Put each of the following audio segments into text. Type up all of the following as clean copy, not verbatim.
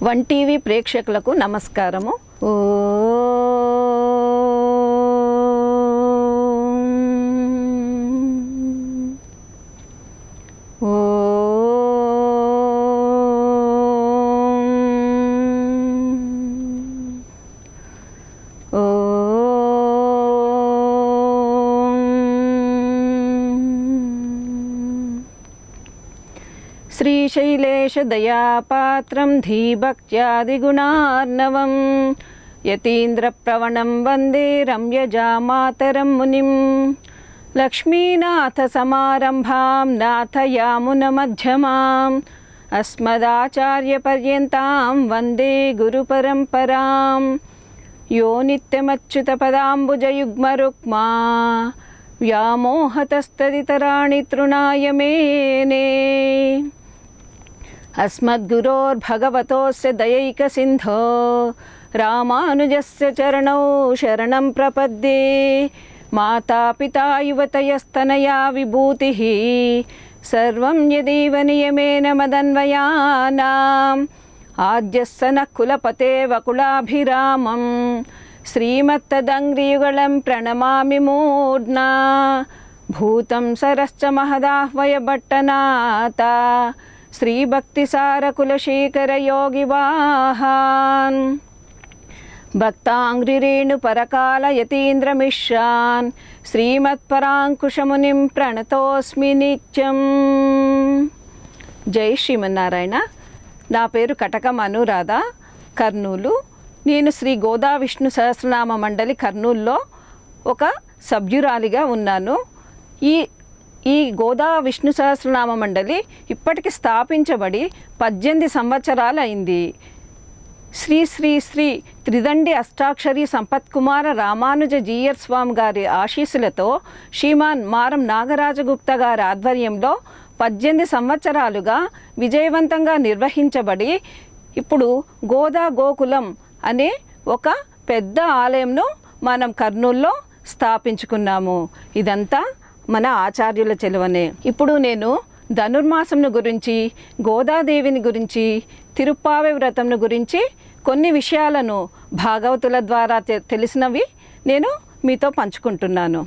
One TV ప్రేక్షకులకు నమస్కారము. శ్రీశైలేశదయాపాత్రం ధీభక్త్యాదిగుణార్ణవం యతీంద్రప్రవణం వందే రమ్యజామాతరం మునిం. లక్ష్మీనాథసమారంభాం నాథయామునమధ్యమాం అస్మదాచార్యపర్యంతాం వందే గురుపరంపరాం. యో నిత్యమచ్యుతపదాంబుజయుగ్మరుక్మా వ్యామోహతస్తదితరాణి తృణాయ మేనే. అస్మద్గురోర్భగవతోస్య దయైకసింధో రామానుజస్య చరణౌ శరణం ప్రపద్యే. మాతాపితా యువతయస్తనయా విభూతిః సర్వం యదేవ నియమేన మదన్వయానాం. ఆద్యస్స నః కులపతేవ కులాభిరామం శ్రీమత్తదంగ్రియుగళం ప్రణమామి మూర్ధ్నా. భూతం సరశ్చ మహదాహ్వయ భట్టనాథ శ్రీభక్తిసారకులశేఖర యోగివాహాన్. భక్తాంగ్రిరేణు పరకాల యతీంద్రమిశ్రాన్ శ్రీమత్పరాంకుశమునిం ప్రణతోస్మి నిత్యం. జై శ్రీమన్నారాయణ. నా పేరు కటకం అనురాధ, కర్నూలు. నేను శ్రీ గోదా విష్ణు సహస్రనామ మండలి కర్నూలులో ఒక సభ్యురాలిగా ఉన్నాను. ఈ గోదా విష్ణు సహస్రనామ మండలి ఇప్పటికి స్థాపించబడి 18 సంవత్సరాలు అయింది. శ్రీ శ్రీ శ్రీ త్రిదండి అష్టాక్షరి సంపత్కుమార రామానుజ జీయర్ స్వామి గారి ఆశీస్సులతో శ్రీమాన్ మారం నాగరాజగుప్త గారి ఆధ్వర్యంలో 18 సంవత్సరాలుగా విజయవంతంగా నిర్వహించబడి ఇప్పుడు గోదా గోకులం అనే ఒక పెద్ద ఆలయంను మనం కర్నూలులో స్థాపించుకున్నాము. ఇదంతా మన ఆచార్యుల చెలువనే. ఇప్పుడు నేను ధనుర్మాసంను గురించి, గోదాదేవిని గురించి, తిరుప్పావై వ్రతంను గురించి కొన్ని విషయాలను భాగవతుల ద్వారా తెలిసినవి నేను మీతో పంచుకుంటున్నాను.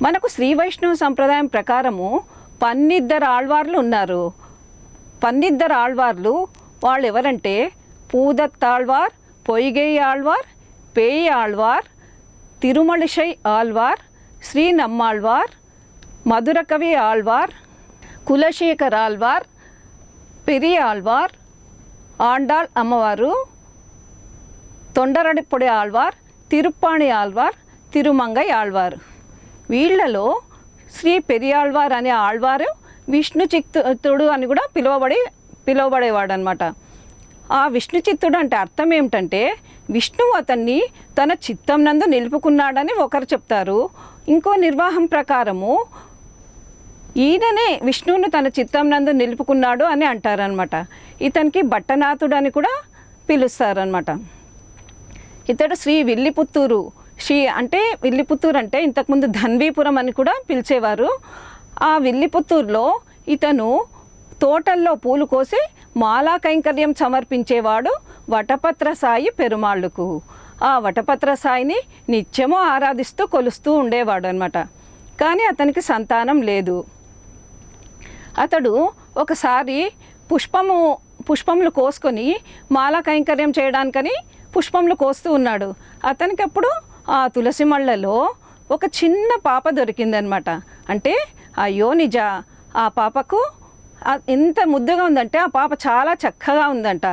మనకు శ్రీ వైష్ణవ సంప్రదాయం ప్రకారము 12 ఆళ్వార్లు ఉన్నారు. 12 ఆళ్వార్లు వాళ్ళు ఎవరంటే పూదత్తాళ్వార్, పొయ్గై ఆళ్వార్, పేయి ఆళ్వార్, తిరుమలిశై ఆళ్వార్, శ్రీ నమ్మాళ్వార్, మధురకవి ఆళ్వార్, కులశేఖర్ ఆళ్వార్, పెరియ ఆళ్వార్, ఆండాళ్ అమ్మవారు, తొండరడిపొడి ఆళ్వార్, తిరుప్పాణి ఆళ్వార్, తిరుమంగై ఆళ్వార్. వీళ్లలో శ్రీ పెరియాళ్వార్ అనే ఆళ్వారు విష్ణు చిత్తుడు అని కూడా పిలువబడేవాడు అనమాట. ఆ విష్ణు చిత్తుడు అంటే అర్థం ఏమిటంటే విష్ణువు అతన్ని తన చిత్తం నందు నిలుపుకున్నాడని ఒకరు చెప్తారు. ఇంకో నిర్వాహం ప్రకారము ఈయననే విష్ణువును తన చిత్తం నందు నిలుపుకున్నాడు అని అంటారనమాట. ఇతనికి భట్టనాథుడు అని కూడా పిలుస్తారనమాట. ఇతడు శ్రీ విల్లిపుత్తూరు అంటే విల్లిపుత్తూరు అంటే ఇంతకుముందు ధన్వీపురం అని కూడా పిలిచేవారు. ఆ విల్లిపుత్తూరులో ఇతను తోటల్లో పూలు కోసి మాలా కైంకర్యం సమర్పించేవాడు వటపత్ర సాయి పెరుమాళ్ళకు. ఆ వటపత్ర సాయిని నిత్యము ఆరాధిస్తూ కొలుస్తూ ఉండేవాడు అనమాట. కానీ అతనికి సంతానం లేదు. అతడు ఒకసారి పుష్పములు కోసుకొని మాలా కైంకర్యం చేయడానికని పుష్పములు కోస్తూ ఉన్నాడు. అతనికి అప్పుడు ఆ తులసి మళ్ళలో ఒక చిన్న పాప దొరికిందనమాట. అంటే అయ్యో నిజ ఆ పాపకు ఎంత ముద్దుగా ఉందంటే ఆ పాప చాలా చక్కగా ఉందంట.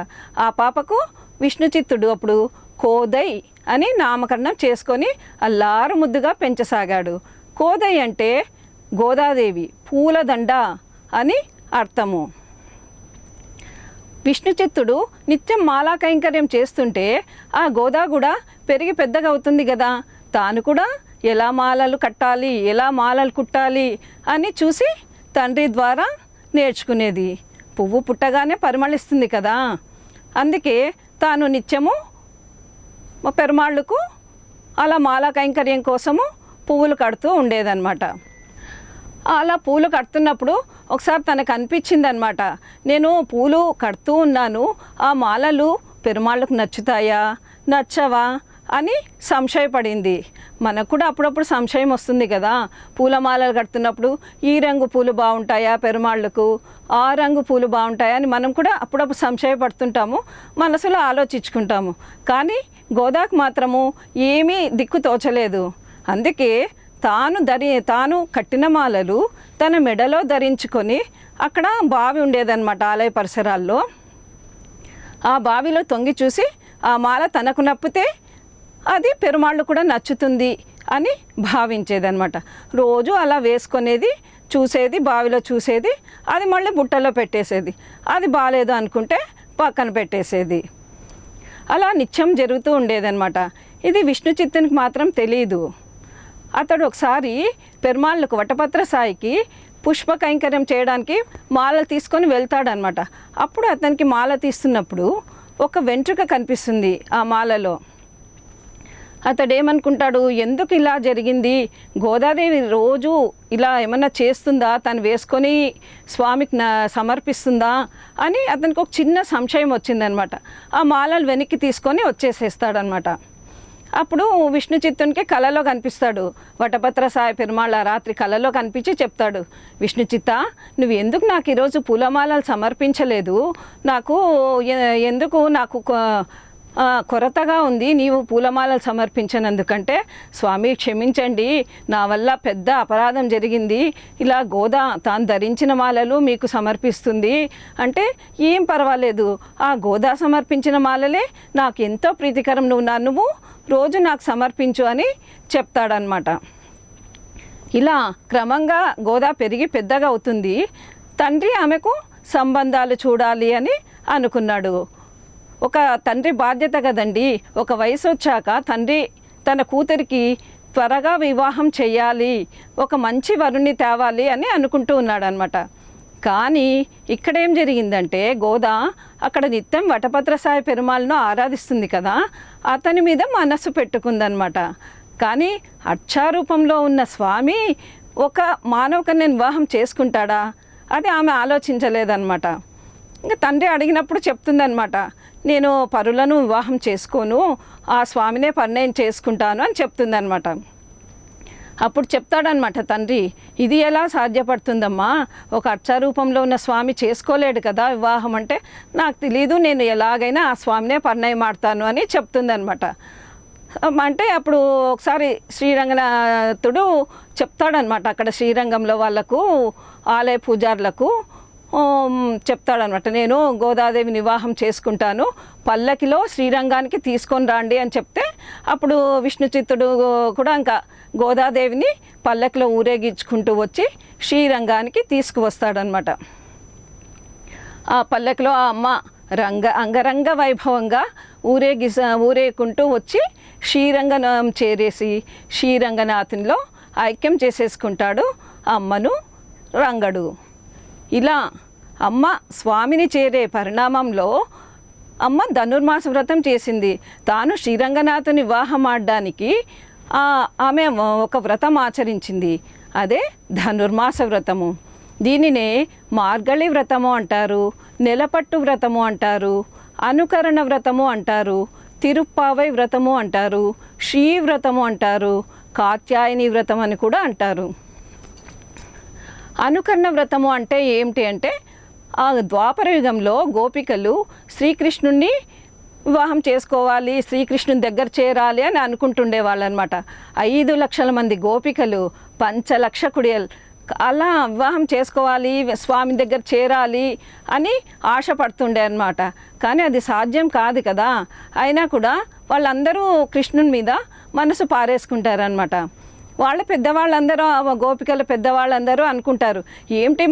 ఆ పాపకు విష్ణు చిత్తుడు అప్పుడు కోదై అని నామకరణం చేసుకొని అల్లారు ముద్దుగా పెంచసాగాడు. కోదై అంటే గోదాదేవి, పూలదండ అని అర్థము. విష్ణుచిత్తుడు నిత్యం మాలా కైంకర్యం చేస్తుంటే ఆ గోదా కూడా పెరిగి పెద్దగా అవుతుంది కదా, తాను కూడా ఎలా మాలలు కట్టాలి, ఎలా మాలలు కుట్టాలి అని చూసి తండ్రి ద్వారా నేర్చుకునేది. పువ్వు పుట్టగానే పరిమళిస్తుంది కదా, అందుకే తాను నిత్యము పెరుమాళ్ళకు అలా మాలా కైంకర్యం కోసము పువ్వులు కడుతూ ఉండేదన్నమాట. అలా పూలు కడుతున్నప్పుడు ఒకసారి తనకు అనిపించింది అనమాట, నేను పూలు కడుతూ ఉన్నాను, ఆ మాలలు పెరుమాళ్ళకు నచ్చుతాయా నచ్చవా అని సంశయపడింది. మనకు కూడా అప్పుడప్పుడు సంశయం వస్తుంది కదా, పూలమాలలు కడుతున్నప్పుడు ఈ రంగు పూలు బాగుంటాయా పెరుమాళ్ళకు, ఆ రంగు పూలు బాగుంటాయా అని మనం కూడా అప్పుడప్పుడు సంశయపడుతుంటాము, మనసులో ఆలోచించుకుంటాము. కానీ గోదాకు మాత్రము ఏమీ దిక్కు తోచలేదు. అందుకే తాను కట్టిన మాలలు తన మెడలో ధరించుకొని అక్కడ బావి ఉండేదన్నమాట ఆలయ పరిసరాల్లో. ఆ బావిలో తొంగి చూసి ఆ మాల తనకు నప్పితే అది పెరుమాళ్ళు కూడా నచ్చుతుంది అని భావించేదన్నమాట. రోజు అలా వేసుకునేది, చూసేది, బావిలో చూసేది, అది మళ్ళీ బుట్టలో పెట్టేసేది, అది బాగాలేదు అనుకుంటే పక్కన పెట్టేసేది. అలా నిత్యం జరుగుతూ ఉండేదన్నమాట. ఇది విష్ణు చిత్తునికి మాత్రం తెలియదు. అతడు ఒకసారి పెరుమాళ్ళకు వటపత్ర సాయికి పుష్ప కైంకర్యం చేయడానికి మాల తీసుకొని వెళ్తాడనమాట. అప్పుడు అతనికి మాల తీస్తున్నప్పుడు ఒక వెంట్రుక కనిపిస్తుంది ఆ మాలలో. అతడు ఏమనుకుంటాడు, ఎందుకు ఇలా జరిగింది, గోదాదేవి రోజు ఇలా ఏమన్నా చేస్తుందా, తను వేసుకొని స్వామికి సమర్పిస్తుందా అని అతనికి ఒక చిన్న సంశయం వచ్చిందనమాట. ఆ మాలలు వెనక్కి తీసుకొని వచ్చేసేస్తాడనమాట. అప్పుడు విష్ణు చిత్తునికి కలలో కనిపిస్తాడు. వటపత్ర సాయి పెరుమాళ్ళ రాత్రి కలలో కనిపించి చెప్తాడు, విష్ణు చిత్త, నువ్వు ఎందుకు నాకు ఈరోజు పూలమాలలు సమర్పించలేదు, నాకు కొరతగా ఉంది నీవు పూలమాలలు సమర్పించనందుకంటే, స్వామి క్షమించండి, నా వల్ల పెద్ద అపరాధం జరిగింది, ఇలా గోదా తాను ధరించిన మాలలు మీకు సమర్పిస్తుంది అంటే, ఏం పర్వాలేదు, ఆ గోదా సమర్పించిన మాలలే నాకు ఎంతో ప్రీతికరం, నువ్వు రోజు నాకు సమర్పించు అని చెప్తాడనమాట. ఇలా క్రమంగా గోదా పెరిగి పెద్దగా అవుతుంది. తండ్రి ఆమెకు సంబంధాలు చూడాలి అని అనుకున్నాడు. ఒక తండ్రి బాధ్యత కదండి, ఒక వయసు వచ్చాక తండ్రి తన కూతురికి త్వరగా వివాహం చేయాలి, ఒక మంచి వరుణ్ణి తేవాలి అని అనుకుంటూ ఉన్నాడు అనమాట. కానీ ఇక్కడేం జరిగిందంటే, గోదా అక్కడ నిత్యం వటపత్ర సాయి పెరుమాళ్ళను ఆరాధిస్తుంది కదా, అతని మీద మనస్సు పెట్టుకుందనమాట. కానీ అక్షారూపంలో ఉన్న స్వామి ఒక మానవ కన్యను వివాహం చేసుకుంటాడా, అది ఆమె ఆలోచించలేదన్నమాట. ఇంకా తండ్రి అడిగినప్పుడు చెప్తుందనమాట, నేను పరులను వివాహం చేసుకోను, ఆ స్వామినే పరిణయం చేసుకుంటాను అని చెప్తుందనమాట. అప్పుడు చెప్తాడనమాట తండ్రి, ఇది ఎలా సాధ్యపడుతుందమ్మా, ఒక అక్షరూపంలో ఉన్న స్వామి చేసుకోలేడు కదా వివాహం అంటే, నాకు తెలీదు, నేను ఎలాగైనా ఆ స్వామినే పరిణయం ఆడతాను అని చెప్తుందనమాట. అంటే అప్పుడు ఒకసారి శ్రీరంగనాథుడు చెప్తాడనమాట, అక్కడ శ్రీరంగంలో వాళ్ళకు ఆలయ పూజారులకు చెప్తాడనమాట, నేను గోదాదేవి వివాహం చేసుకుంటాను, పల్లకిలో శ్రీరంగానికి తీసుకొని రండి అని చెప్తే, అప్పుడు విష్ణు చిత్తుడు కూడా ఇంకా గోదాదేవిని పల్లకిలో ఊరేగించుకుంటూ వచ్చి శ్రీరంగానికి తీసుకువస్తాడనమాట. ఆ పల్లకిలో ఆ అమ్మ అంగరంగ వైభవంగా ఊరేగుకుంటూ వచ్చి శ్రీరంగం చేరేసి శ్రీరంగనాథునిలో ఐక్యం చేసేసుకుంటాడు అమ్మను రంగడు. ఇలా అమ్మ స్వామిని చేరే పరిణామంలో అమ్మ ధనుర్మాస వ్రతం చేసింది. తాను శ్రీరంగనాథుని వివాహం ఆడడానికి ఆమె ఒక వ్రతం ఆచరించింది, అదే ధనుర్మాస వ్రతము. దీనినే మార్గళి వ్రతము అంటారు, నెలపట్టు వ్రతము అంటారు, అనుకరణ వ్రతము అంటారు, తిరుప్పావై వ్రతము అంటారు, శ్రీ వ్రతము అంటారు, కాత్యాయని వ్రతం అని కూడా అంటారు. అనుకరణ వ్రతము అంటే ఏమిటి అంటే, ఆ ద్వాపర యుగంలో గోపికలు శ్రీకృష్ణుణ్ణి వివాహం చేసుకోవాలి, శ్రీకృష్ణుని దగ్గర చేరాలి అని అనుకుంటుండేవాళ్ళు అనమాట. 5 లక్షల మంది గోపికలు, 5 లక్ష కుడియల్ అలా వివాహం చేసుకోవాలి, స్వామి దగ్గర చేరాలి అని ఆశపడుతుండే అన్నమాట. కానీ అది సాధ్యం కాదు కదా. అయినా కూడా వాళ్ళందరూ కృష్ణుని మీద మనసు పారేసుకుంటారనమాట. వాళ్ళ పెద్దవాళ్ళందరూ, గోపికల పెద్దవాళ్ళందరూ అనుకుంటారు, ఏమిటి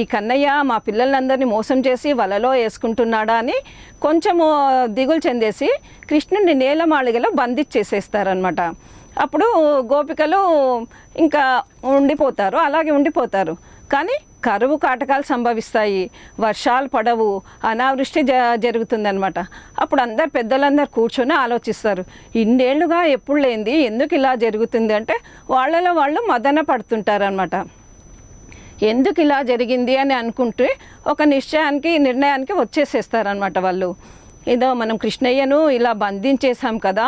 ఈ కన్నయ్య మా పిల్లలందరినీ మోసం చేసి వలలో వేసుకుంటున్నాడా అని కొంచెము దిగులు చెందేసి కృష్ణుని నేలమాళిగలో బంధించేసేస్తారనమాట. అప్పుడు గోపికలు ఇంకా ఉండిపోతారు, అలాగే ఉండిపోతారు. కానీ కరువు కాటకాలు సంభవిస్తాయి, వర్షాలు పడవు, అనావృష్టి జరుగుతుందనమాట. అప్పుడు అందరు పెద్దలందరూ కూర్చొని ఆలోచిస్తారు, ఇన్నేళ్లుగా ఎప్పుడు లేనిది ఎందుకు ఇలా జరుగుతుంది అంటే వాళ్ళలో వాళ్ళు మదన పడుతుంటారనమాట. ఎందుకు ఇలా జరిగింది అని అనుకుంటే ఒక నిర్ణయానికి వచ్చేసేస్తారనమాట వాళ్ళు. ఏదో మనం కృష్ణయ్యను ఇలా బంధించేసాం కదా,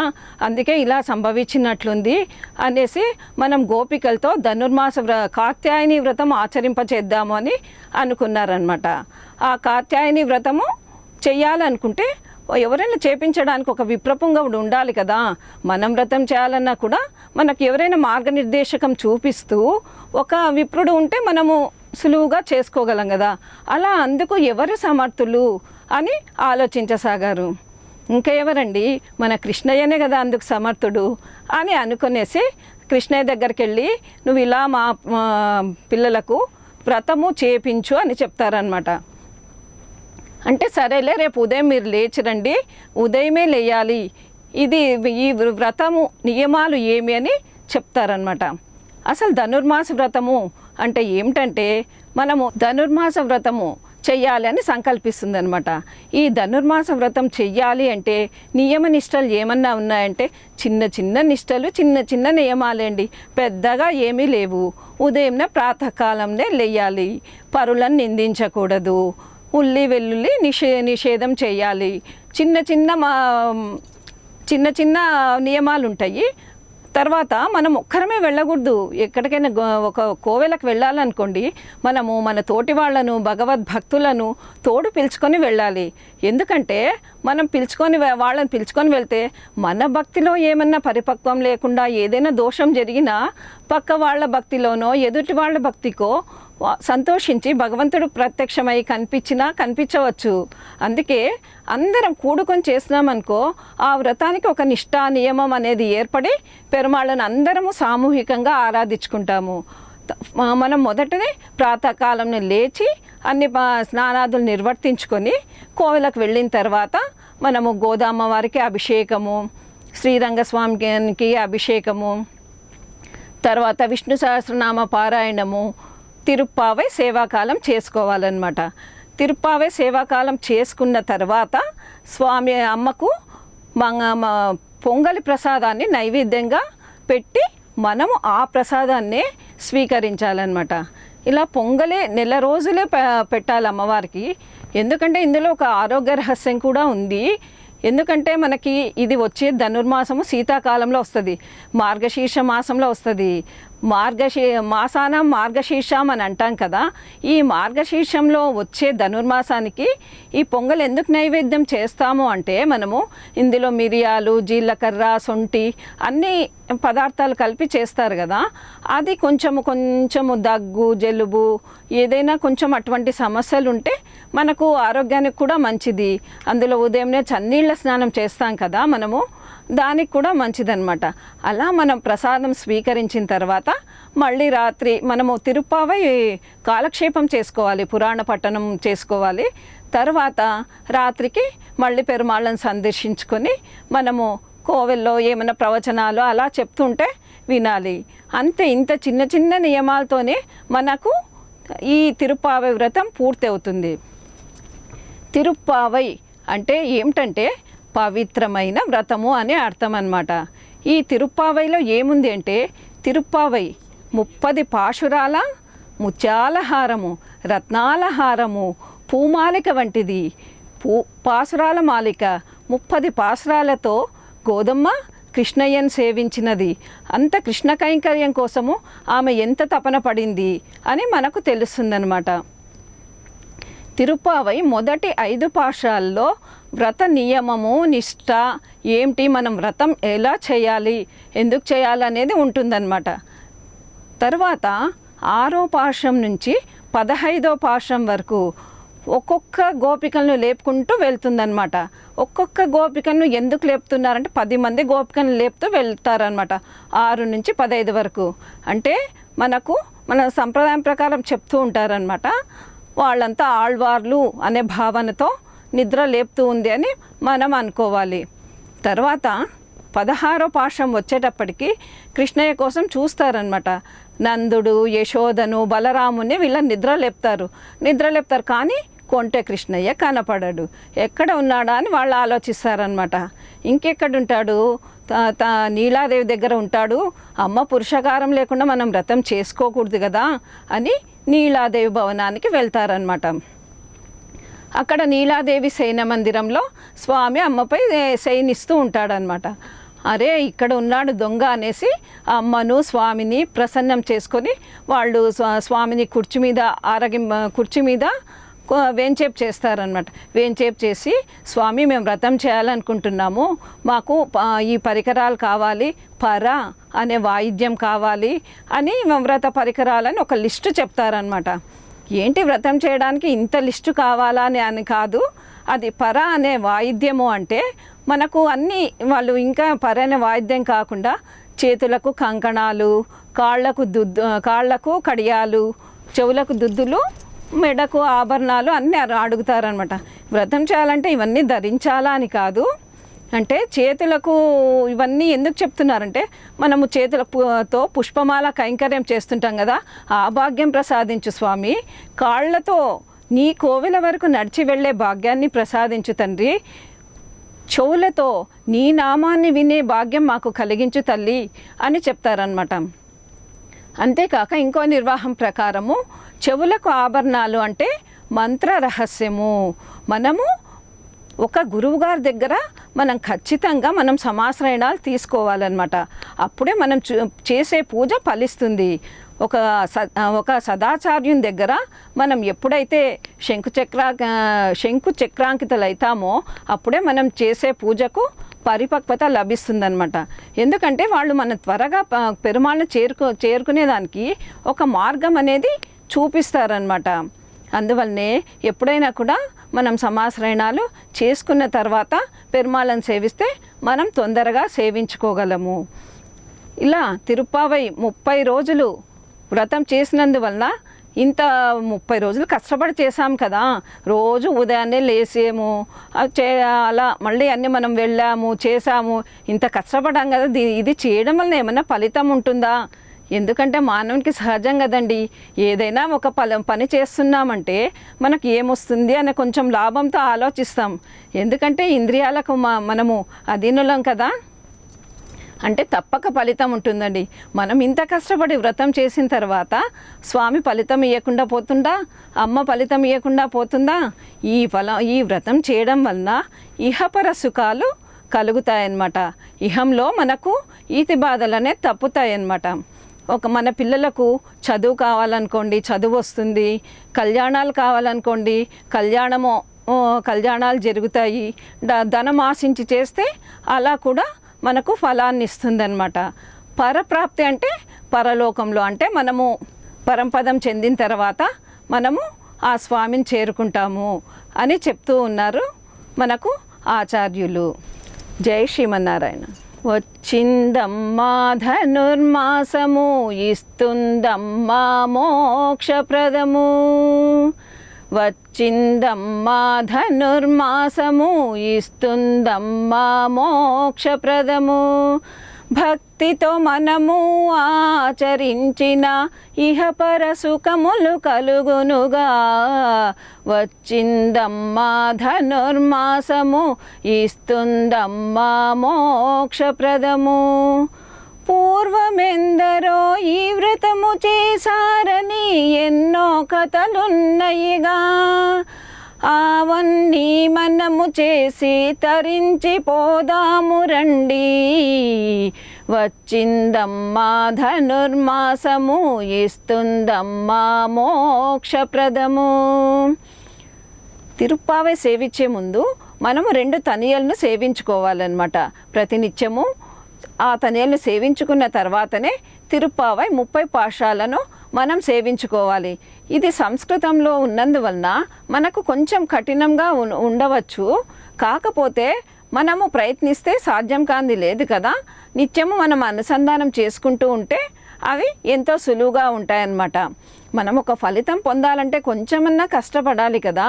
అందుకే ఇలా సంభవించినట్లుంది అనేసి మనం గోపికలతో ధనుర్మాస కాత్యాయని వ్రతం ఆచరింపచేద్దాము అని అనుకున్నారనమాట. ఆ కాత్యాయని వ్రతము చెయ్యాలనుకుంటే ఎవరైనా చేపించడానికి ఒక విప్రపుంగవుడు ఉండాలి కదా. మనం వ్రతం చేయాలన్నా కూడా మనకు ఎవరైనా మార్గనిర్దేశకం చూపిస్తూ ఒక విప్రుడు ఉంటే మనము సులువుగా చేసుకోగలం కదా. అలా అందుకు ఎవరు సమర్థులు అని ఆలోచించసాగారు. ఇంకా ఎవరండి, మన కృష్ణయ్యనే కదా అందుకు సమర్థుడు అని అనుకునేసి కృష్ణయ్య దగ్గరికి వెళ్ళి నువ్వు ఇలా మా పిల్లలకు వ్రతము చేపించు అని చెప్తారనమాట. అంటే సరేలే, రేపు ఉదయం మీరు లేచిరండి, ఉదయమే లేయాలి, ఇది ఈ వ్రతము నియమాలు ఏమి అని చెప్తారనమాట. అసలు ధనుర్మాస వ్రతము అంటే ఏమిటంటే మనము ధనుర్మాస వ్రతము చెయ్యాలి అని సంకల్పిస్తుంది అనమాట. ఈ ధనుర్మాస వ్రతం చెయ్యాలి అంటే నియమ నిష్టలు ఏమన్నా ఉన్నాయంటే చిన్న చిన్న నిష్టలు, చిన్న చిన్న నియమాలండి, పెద్దగా ఏమీ లేవు. ఉదయంన ప్రాతకాలంలో లేయాలి, పరులను నిందించకూడదు, ఉల్లి వెల్లుల్లి నిషేధం చేయాలి, చిన్న చిన్న నియమాలు ఉంటాయి. తర్వాత మనం ఒక్కరమే వెళ్ళకూడదు. ఎక్కడికైనా ఒక కోవెలకు వెళ్ళాలనుకోండి, మనము మన తోటి వాళ్ళను, భగవద్భక్తులను తోడు పిలుచుకొని వెళ్ళాలి. ఎందుకంటే మనం వాళ్ళని పిలుచుకొని వెళ్తే మన భక్తిలో ఏమన్నా పరిపక్వం లేకుండా ఏదైనా దోషం జరిగినా పక్క వాళ్ళ భక్తిలోనో ఎదుటి వాళ్ళ భక్తికో సంతోషించి భగవంతుడు ప్రత్యక్షమై కనిపించవచ్చు. అందుకే అందరం కూడుకొని చేసినామనుకో ఆ వ్రతానికి ఒక నిష్ఠా నియమం అనేది ఏర్పడి పెరుమాళ్ళను అందరము సామూహికంగా ఆరాధించుకుంటాము. మనం మొదటనే ప్రాతకాలంలో లేచి అన్ని స్నానాదులు నిర్వర్తించుకొని కోవెలకు వెళ్ళిన తర్వాత మనము గోదామ్మ వారికి అభిషేకము, శ్రీరంగస్వామికి అభిషేకము, తర్వాత విష్ణు సహస్రనామ పారాయణము, తిరుప్పావై సేవాకాలం చేసుకోవాలన్నమాట. తిరుప్పావై సేవాకాలం చేసుకున్న తర్వాత స్వామి అమ్మకు పొంగలి ప్రసాదాన్ని నైవేద్యంగా పెట్టి మనము ఆ ప్రసాదాన్నే స్వీకరించాలన్నమాట. ఇలా పొంగలే నెల రోజులే పెట్టాలి అమ్మవారికి. ఎందుకంటే ఇందులో ఒక ఆరోగ్య రహస్యం కూడా ఉంది. ఎందుకంటే మనకి ఇది వచ్చే ధనుర్మాసము శీతాకాలంలో వస్తుంది, మార్గశీర్ష మాసంలో వస్తుంది. మార్గశీర్షం అని అంటాం కదా. ఈ మార్గశీర్షంలో వచ్చే ధనుర్మాసానికి ఈ పొంగల్ ఎందుకు నైవేద్యం చేస్తాము అంటే మనము ఇందులో మిరియాలు, జీలకర్ర, సొంటి అన్ని పదార్థాలు కలిపి చేస్తారు కదా. అది కొంచెము దగ్గు, జలుబు ఏదైనా కొంచెం అటువంటి సమస్యలు ఉంటే మనకు ఆరోగ్యానికి కూడా మంచిది. అందులో ఉదయంనే చన్నీళ్ళ స్నానం చేస్తాం కదా మనము, దానికి కూడా మంచిదన్నమాట. అలా మనం ప్రసాదం స్వీకరించిన తర్వాత మళ్ళీ రాత్రి మనము తిరుప్పావై కాలక్షేపం చేసుకోవాలి, పురాణ పట్టణం చేసుకోవాలి. తర్వాత రాత్రికి మళ్ళీ పెరుమాళ్ళను సందర్శించుకొని మనము కోవెల్లో ఏమైనా ప్రవచనాలు అలా చెప్తుంటే వినాలి. అంతే. ఇంత చిన్న చిన్న నియమాలతోనే మనకు ఈ తిరుప్పావై వ్రతం పూర్తి అవుతుంది. తిరుప్పావై అంటే ఏమిటంటే పవిత్రమైన వ్రతము అనే అర్థం అన్నమాట. ఈ తిరుప్పావైలో ఏముంది అంటే తిరుప్పావై 30 పాశురాల ముత్యాల హారము, రత్నాల హారము, పూమాలిక వంటిది. పాసురాల మాలిక 30 పాసురాలతో గోదమ్మ కృష్ణయ్యను సేవించినది. అంత కృష్ణ కైంకర్యం కోసము ఆమె ఎంత తపన పడింది అని మనకు తెలుస్తుందన్నమాట. తిరుప్పావై మొదటి 5 పాశాల్లో వ్రత నియమము, నిష్ఠ ఏమిటి, మనం వ్రతం ఎలా చేయాలి, ఎందుకు చేయాలి అనేది ఉంటుందన్నమాట. తర్వాత 6వ పాశం నుంచి 15వ పాశం వరకు ఒక్కొక్క గోపికలను లేపుకుంటూ వెళ్తుందనమాట. ఒక్కొక్క గోపికను ఎందుకు లేపుతున్నారంటే 10 మంది గోపికలను లేపుతూ వెళ్తారనమాట 6 నుంచి 15 వరకు. అంటే మన సంప్రదాయం ప్రకారం చెప్తూ ఉంటారనమాట. వాళ్ళంతా ఆళ్వార్లు అనే భావనతో నిద్ర లేపుతూ ఉంది అని మనం అనుకోవాలి. తర్వాత 16వ పాశం వచ్చేటప్పటికి కృష్ణయ్య కోసం చూస్తారనమాట. నందుడు, యశోదను, బలరాముని వీళ్ళని నిద్ర లేపుతారు కానీ కొంటె కృష్ణయ్య కనపడడు. ఎక్కడ ఉన్నాడా అని వాళ్ళు ఆలోచిస్తారనమాట. ఇంకెక్కడుంటాడు, నీలాదేవి దగ్గర ఉంటాడు. అమ్మ పురుషకారం లేకుండా మనం వ్రతం చేసుకోకూడదు కదా అని నీలాదేవి భవనానికి వెళ్తారనమాట. అక్కడ నీలాదేవి శయన మందిరంలో స్వామి అమ్మపై శయనిస్తూ ఉంటాడనమాట. అరే ఇక్కడ ఉన్నాడు దొంగ అనేసి అమ్మను స్వామిని ప్రసన్నం చేసుకొని వాళ్ళు స్వామిని కుర్చీ మీద వేంచేపు చేస్తారనమాట. వేంచేపు చేసి స్వామి మేము వ్రతం చేయాలనుకుంటున్నాము, మాకు ఈ పరికరాలు కావాలి, పర అనే వాయిద్యం కావాలి అని వ్రత పరికరాలని ఒక లిస్టు చెప్తారనమాట. ఏంటి వ్రతం చేయడానికి ఇంత లిస్టు కావాలా అని కాదు, అది పర అనే వాయిద్యము అంటే మనకు అన్నీ వాళ్ళు ఇంకా పర అనే వాయిద్యం కాకుండా చేతులకు కంకణాలు, కాళ్ళకు కడియాలు, చెవులకు దుద్దులు, మెడకు ఆభరణాలు అన్నీ అడుగుతారనమాట. వ్రతం చేయాలంటే ఇవన్నీ ధరించాలా అని కాదు. అంటే చేతులకు ఇవన్నీ ఎందుకు చెప్తున్నారంటే మనము చేతులతో పుష్పమాల కైంకర్యం చేస్తుంటాం కదా, ఆ భాగ్యం ప్రసాదించు స్వామి. కాళ్ళతో నీ కోవెల వరకు నడిచి వెళ్ళే భాగ్యాన్ని ప్రసాదించు తండ్రి. చెవులతో నీ నామాన్ని వినే భాగ్యం మాకు కలిగించు తల్లి అని చెప్తారనమాట. అంతేకాక ఇంకో నిర్వాహం ప్రకారము చెవులకు ఆభరణాలు అంటే మంత్ర రహస్యము. మనము ఒక గురువుగారి దగ్గర ఖచ్చితంగా సమాశ్రయణాలు తీసుకోవాలన్నమాట. అప్పుడే మనం చేసే పూజ ఫలిస్తుంది. ఒక సదాచార్యుని దగ్గర మనం ఎప్పుడైతే శంకు చక్రాంకితలు అవుతామో అప్పుడే మనం చేసే పూజకు పరిపక్వత లభిస్తుందన్నమాట. ఎందుకంటే వాళ్ళు త్వరగా పెరుమాళ్ళను చేరుకునేదానికి ఒక మార్గం అనేది చూపిస్తారనమాట. అందువల్లనే ఎప్పుడైనా కూడా మనం సమాశ్రయణాలు చేసుకున్న తర్వాత పెరుమాళ్ళను సేవిస్తే మనం తొందరగా సేవించుకోగలము. ఇలా తిరుప్పావై 30 రోజులు వ్రతం చేసినందువలన ఇంత 30 రోజులు కష్టపడి చేసాం కదా, రోజు ఉదయాన్నే లేసేము, అలా మళ్ళీ అన్నీ మనం వెళ్ళాము చేసాము, ఇంత కష్టపడాం కదా, ఇది చేయడం వలన ఏమైనా ఫలితం ఉంటుందా? ఎందుకంటే మానవునికి సహజం కదండి, ఏదైనా ఒక పని చేస్తున్నామంటే మనకు ఏమొస్తుంది అనే కొంచెం లాభంతో ఆలోచిస్తాం. ఎందుకంటే ఇంద్రియాలకు మనము అధీనులం కదా. అంటే తప్పక ఫలితం ఉంటుందండి. మనం ఇంత కష్టపడి వ్రతం చేసిన తర్వాత స్వామి ఫలితం ఇవ్వకుండా పోతుందా, అమ్మ ఫలితం ఇవ్వకుండా పోతుందా? ఈ వ్రతం చేయడం వలన ఇహపర సుఖాలు కలుగుతాయన్నమాట. ఇహంలో మనకు ఈతి బాధలనే తప్పుతాయన్నమాట. మన పిల్లలకు చదువు కావాలనుకోండి, చదువు వస్తుంది. కళ్యాణాలు కావాలనుకోండి, కళ్యాణాలు జరుగుతాయి. ధనం ఆశించి చేస్తే అలా కూడా మనకు ఫలాన్ని ఇస్తుందన్నమాట. పరప్రాప్తి అంటే పరలోకంలో, అంటే మనము పరంపదం చెందిన తర్వాత మనము ఆ స్వామిని చేరుకుంటాము అని చెప్తూ ఉన్నారు మనకు ఆచార్యులు. జై శ్రీమన్నారాయణ. వచ్చిందమ్మా ధనుర్మాసము, ఇస్తుందమ్మా మోక్షప్రదము. వచ్చిందమ్మా ధనుర్మాసము, ఇస్తుందమ్మా మోక్షప్రదము. భక్తితో మనము ఆచరించిన ఇహపర సుఖములు కలుగునుగా. వచ్చిందమ్మా ధనుర్మాసము, ఇస్తుందమ్మా మోక్షప్రదము. పూర్వమెందరో ఈ వ్రతము చేశారని ఎన్నో కథలున్నయిగా, అవన్నీ మనము చేసి తరించి పోదాము రండి. వచ్చిందమ్మా ధనుర్మాసము, ఇస్తుందమ్మా మోక్షప్రదము. తిరుప్పావై సేవించే ముందు మనము 2 తనియలను సేవించుకోవాలన్నమాట. ప్రతినిత్యము ఆ తనియలను సేవించుకున్న తర్వాతనే తిరుప్పావై 30 పాశాలను మనం సేవించుకోవాలి. ఇది సంస్కృతంలో ఉన్నందువలన మనకు కొంచెం కఠినంగా ఉండవచ్చు. కాకపోతే మనము ప్రయత్నిస్తే సాధ్యం కాంది లేదు కదా. నిత్యము మనం అనుసంధానం చేసుకుంటూ ఉంటే అవి ఎంతో సులువుగా ఉంటాయన్నమాట. మనం ఒక ఫలితం పొందాలంటే కొంచెమన్నా కష్టపడాలి కదా.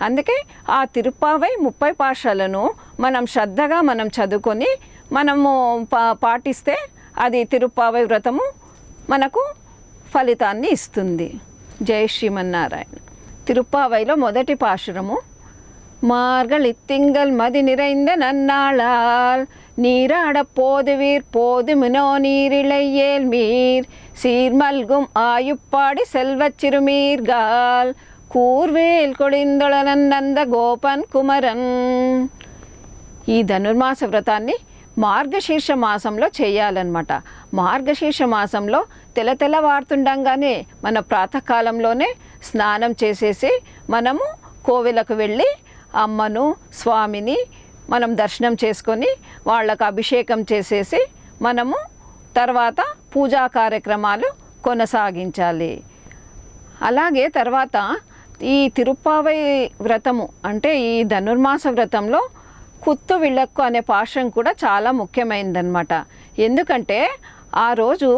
అందుకే ఆ తిరుప్పావై 30 పాశాలను మనం శ్రద్ధగా మనం చదువుకొని మనము పాటిస్తే అది తిరుప్పావై వ్రతము మనకు ఫలితాన్ని ఇస్తుంది. జై శ్రీమన్నారాయణ. తిరుప్పావైలో మొదటి పాశురము. மார்கழித்திங்கள் மதி நிறைந்த நன்னாளால் நீராட போதுவீர் போதுமினோ நீரிழையேல் மீர் சீர்மல்கும் ஆயுப்பாடி செல்வச் சிறுமீர்கால் కూర్వేల్ కొడిందొళనంద గోపన్ కుమరన్. ఈ ధనుర్మాస వ్రతాన్ని మార్గశీర్ష మాసంలో చేయాలన్నమాట. మార్గశీర్ష మాసంలో తెల్లవారుతుండగానే మన ప్రాతకాలంలోనే స్నానం చేసేసి మనము కోవెలకు వెళ్ళి అమ్మను స్వామిని మనం దర్శనం చేసుకొని వాళ్ళకు అభిషేకం చేసేసి మనము తర్వాత పూజా కార్యక్రమాలు కొనసాగించాలి. అలాగే తర్వాత ఈ తిరుప్పావై వ్రతము అంటే ఈ ధనుర్మాస వ్రతంలో కుత్తు విళక్కు అనే పాశం కూడా చాలా ముఖ్యమైనదన్నమాట. ఎందుకంటే ఆ రోజు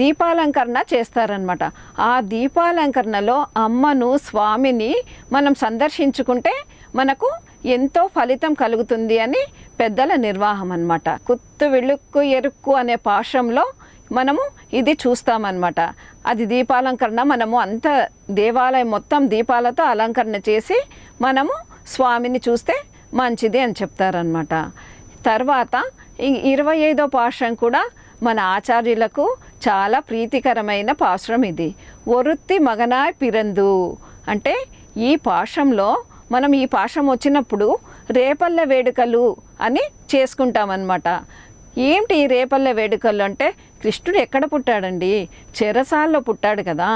దీపాలంకరణ చేస్తారనమాట. ఆ దీపాలంకరణలో అమ్మను స్వామిని మనం సందర్శించుకుంటే మనకు ఎంతో ఫలితం కలుగుతుంది అని పెద్దల నిర్వాహం అన్నమాట. కుత్తు విళుక్కు ఎరుక్కు అనే పాశంలో మనము ఇది చూస్తామన్నమాట. అది దీపాలంకరణ మనము అంత దేవాలయం మొత్తం దీపాలతో అలంకరణ చేసి మనము స్వామిని చూస్తే మంచిది అని చెప్తారనమాట. తర్వాత 25వ పాశం కూడా మన ఆచార్యులకు చాలా ప్రీతికరమైన పాశురం ఇది. ఒరుత్తి మగనాయ్ పిరందు అంటే ఈ పాశంలో మనం ఈ పాశం వచ్చినప్పుడు రేపల్ల వేడుకలు అని చేసుకుంటామన్నమాట. ఏంటి ఈ రేపల్ల వేడుకలు అంటే కృష్ణుడు ఎక్కడ పుట్టాడండి? చెరసాల్లో పుట్టాడు కదా.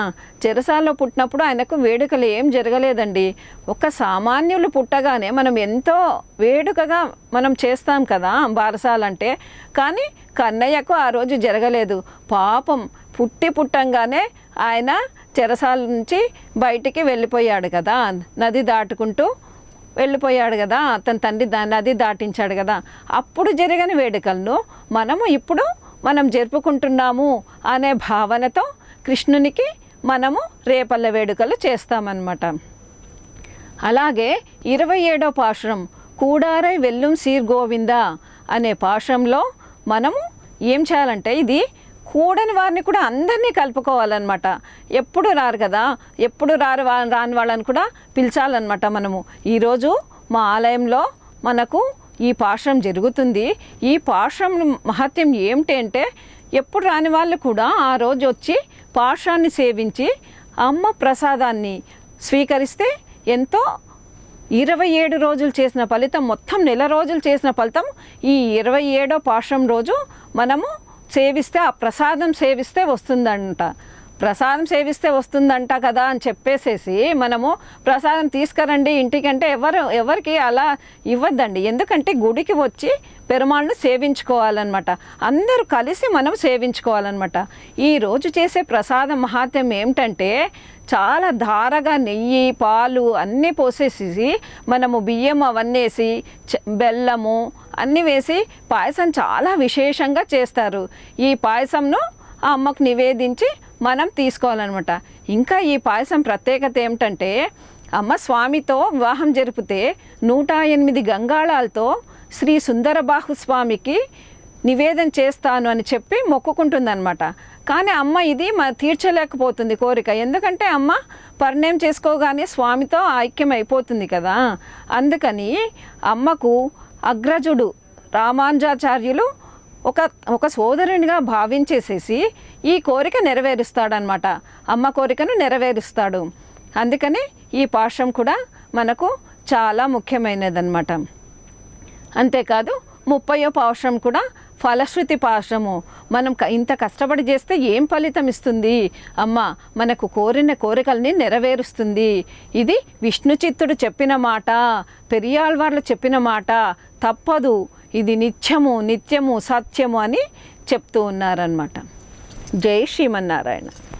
చెరసాల్లో పుట్టినప్పుడు ఆయనకు వేడుకలు ఏం జరగలేదండి. ఒక సామాన్యులు పుట్టగానే మనం ఎంతో వేడుకగా మనం చేస్తాం కదా బారసాలంటే. కానీ కన్నయ్యకు ఆ రోజు జరగలేదు. పాపం పుట్టంగానే ఆయన చెరసాల నుంచి బయటికి వెళ్ళిపోయాడు కదా, నది దాటుకుంటూ వెళ్ళిపోయాడు కదా, అతని తండ్రి నది దాటించాడు కదా. అప్పుడు జరిగిన వేడుకలను ఇప్పుడు మనం జరుపుకుంటున్నాము అనే భావనతో కృష్ణునికి మనము రేపల్ల వేడుకలు చేస్తామన్నమాట. అలాగే 27వ పాశురం కూడారై వెల్లుం సీర్ గోవింద అనే పాశంలో మనము ఏం చేయాలంటే ఇది కూడని వారిని కూడా అందరినీ కలుపుకోవాలన్నమాట. ఎప్పుడు రారు కదా, ఎప్పుడు రాని వాళ్ళని కూడా పిలిచాలన్నమాట. మనము ఈరోజు మా ఆలయంలో మనకు ఈ పాశం జరుగుతుంది. ఈ పాశం మహత్యం ఏమిటి అంటే ఎప్పుడు రాని వాళ్ళు కూడా ఆ రోజు వచ్చి పాశాన్ని సేవించి అమ్మ ప్రసాదాన్ని స్వీకరిస్తే ఎంతో 27 రోజులు చేసిన ఫలితం, మొత్తం నెల రోజులు చేసిన ఫలితం ఈ 27వ పాశం రోజు మనము సేవిస్తే ఆ ప్రసాదం సేవిస్తే వస్తుందంట. ప్రసాదం సేవిస్తే వస్తుందంట కదా అని చెప్పేసేసి మనము ప్రసాదం తీసుకురండి ఇంటికంటే ఎవరికి అలా ఇవ్వద్దండి. ఎందుకంటే గుడికి వచ్చి పెరుమాళ్ళను సేవించుకోవాలన్నమాట. అందరూ కలిసి మనం సేవించుకోవాలన్నమాట. ఈరోజు చేసే ప్రసాదం మహాత్మ్యం ఏమిటంటే చాలా ధారగా నెయ్యి పాలు అన్నీ పోసేసి మనము బియ్యం అవన్నీ వేసి బెల్లము అన్నీ వేసి పాయసం చాలా విశేషంగా చేస్తారు. ఈ పాయసంను ఆ అమ్మకు నివేదించి మనం తీసుకోవాలన్నమాట. ఇంకా ఈ పాయసం ప్రత్యేకత ఏమిటంటే అమ్మ స్వామితో వివాహం జరిపితే 108 గంగాళాలతో శ్రీ సుందరబాహు స్వామికి నివేదన చేస్తాను అని చెప్పి మొక్కుకుంటుందన్నమాట. కానీ అమ్మ ఇది తీర్చలేకపోతుంది కోరిక. ఎందుకంటే అమ్మ పరిణయం చేసుకోగానే స్వామితో ఐక్యం అయిపోతుంది కదా. అందుకని అమ్మకు అగ్రజుడు రామానుజాచార్యులు ఒక సోదరునిగా భావించేసేసి ఈ కోరిక నెరవేరుస్తాడనమాట. అమ్మ కోరికను నెరవేరుస్తాడు. అందుకని ఈ పాశం కూడా మనకు చాలా ముఖ్యమైనదన్నమాట. అంతేకాదు 30వ పాశం కూడా ఫలశ్రుతి పాశము. మనం ఇంత కష్టపడి చేస్తే ఏం ఫలితం ఇస్తుంది? అమ్మ మనకు కోరిన కోరికల్ని నెరవేరుస్తుంది. ఇది విష్ణు చిత్తుడు చెప్పిన మాట, పెరియాళ్వార్లు చెప్పిన మాట, తప్పదు, ఇది నిత్యము సత్యము అని చెప్తూ ఉన్నారన్నమాట. జై శ్రీమన్నారాయణ.